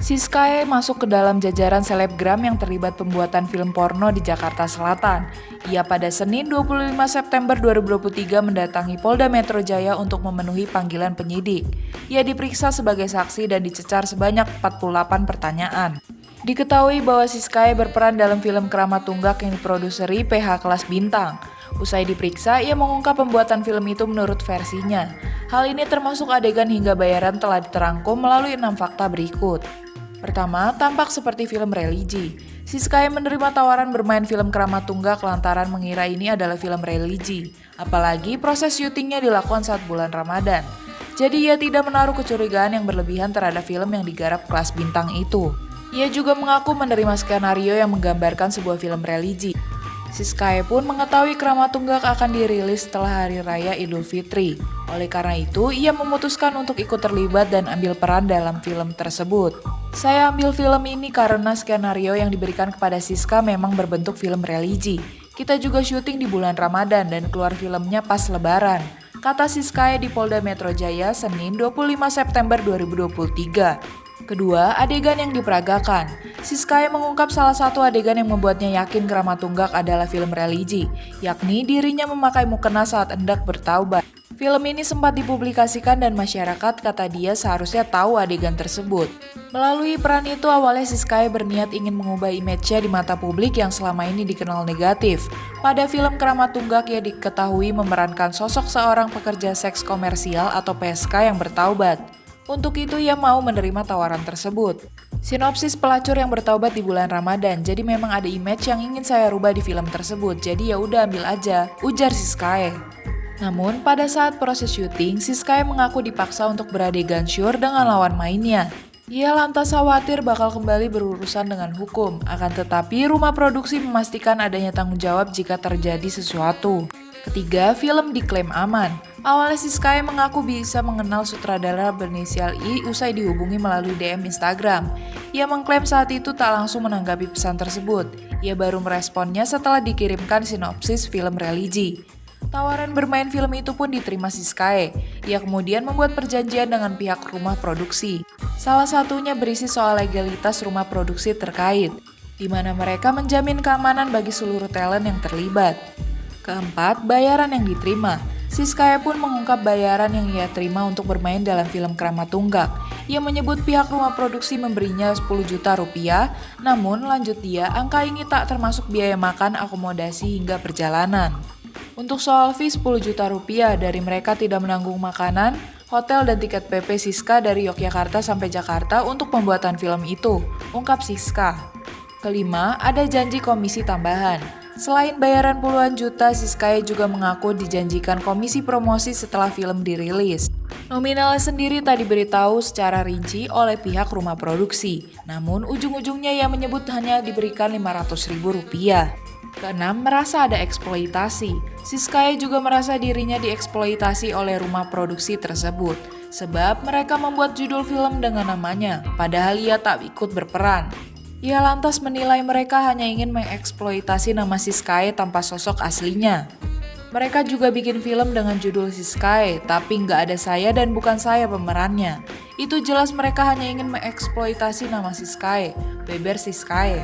Siskae masuk ke dalam jajaran selebgram yang terlibat pembuatan film porno di Jakarta Selatan. Ia pada Senin 25 September 2023 mendatangi Polda Metro Jaya untuk memenuhi panggilan penyidik. Ia diperiksa sebagai saksi dan dicecar sebanyak 48 pertanyaan. Diketahui bahwa Siskae berperan dalam film Keramat Tunggak yang diproduseri PH Kelas Bintang. Usai diperiksa, ia mengungkap pembuatan film itu menurut versinya. Hal ini termasuk adegan hingga bayaran telah diterangkum melalui 6 fakta berikut. Pertama, tampak seperti film religi. Siskae menerima tawaran bermain film Keramat Tunggak lantaran mengira ini adalah film religi. Apalagi proses syutingnya dilakukan saat bulan Ramadan. Jadi ia tidak menaruh kecurigaan yang berlebihan terhadap film yang digarap Kelas Bintang itu. Ia juga mengaku menerima skenario yang menggambarkan sebuah film religi. Siskae pun mengetahui Keramat Tunggak akan dirilis setelah Hari Raya Idul Fitri. Oleh karena itu, ia memutuskan untuk ikut terlibat dan ambil peran dalam film tersebut. Saya ambil film ini karena skenario yang diberikan kepada Siska memang berbentuk film religi. Kita juga syuting di bulan Ramadan dan keluar filmnya pas Lebaran, kata Siskae di Polda Metro Jaya Senin 25 September 2023. Kedua, adegan yang diperagakan. Siskae mengungkap salah satu adegan yang membuatnya yakin Keramat Tunggak adalah film religi, yakni dirinya memakai mukena saat hendak bertaubat. Film ini sempat dipublikasikan dan masyarakat kata dia seharusnya tahu adegan tersebut. Melalui peran itu awalnya Siskae berniat ingin mengubah image-nya di mata publik yang selama ini dikenal negatif. Pada film Keramat Tunggak ia diketahui memerankan sosok seorang pekerja seks komersial atau PSK yang bertaubat. Untuk itu ia mau menerima tawaran tersebut. Sinopsis pelacur yang bertaubat di bulan Ramadan, jadi memang ada image yang ingin saya rubah di film tersebut, jadi ya udah ambil aja, ujar Siskae. Namun pada saat proses syuting, Siskae mengaku dipaksa untuk beradegan syur dengan lawan mainnya. Ia lantas khawatir bakal kembali berurusan dengan hukum, akan tetapi rumah produksi memastikan adanya tanggung jawab jika terjadi sesuatu. Ketiga, film diklaim aman. Awalnya Siskae mengaku bisa mengenal sutradara berinisial I usai dihubungi melalui DM Instagram. Ia mengklaim saat itu tak langsung menanggapi pesan tersebut. Ia baru meresponnya setelah dikirimkan sinopsis film religi. Tawaran bermain film itu pun diterima Siskae. Ia kemudian membuat perjanjian dengan pihak rumah produksi. Salah satunya berisi soal legalitas rumah produksi terkait, di mana mereka menjamin keamanan bagi seluruh talent yang terlibat. Keempat, bayaran yang diterima. Siskae pun mengungkap bayaran yang ia terima untuk bermain dalam film Keramat Tunggak. Ia menyebut pihak rumah produksi memberinya 10 juta rupiah, namun lanjut dia, angka ini tak termasuk biaya makan, akomodasi hingga perjalanan. Untuk soal fee 10 juta rupiah dari mereka tidak menanggung makanan, hotel dan tiket PP Siska dari Yogyakarta sampai Jakarta untuk pembuatan film itu, ungkap Siska. Kelima, ada janji komisi tambahan. Selain bayaran puluhan juta, Siskae juga mengaku dijanjikan komisi promosi setelah film dirilis. Nominalnya sendiri tak diberitahu secara rinci oleh pihak rumah produksi, namun ujung-ujungnya ia menyebut hanya diberikan Rp500.000. Keenam, merasa ada eksploitasi. Siskae juga merasa dirinya dieksploitasi oleh rumah produksi tersebut, sebab mereka membuat judul film dengan namanya, padahal ia tak ikut berperan. Ia lantas menilai mereka hanya ingin mengeksploitasi nama Siskae tanpa sosok aslinya. Mereka juga bikin film dengan judul Siskae, tapi nggak ada saya dan bukan saya pemerannya. Itu jelas mereka hanya ingin mengeksploitasi nama Siskae, beber Siskae.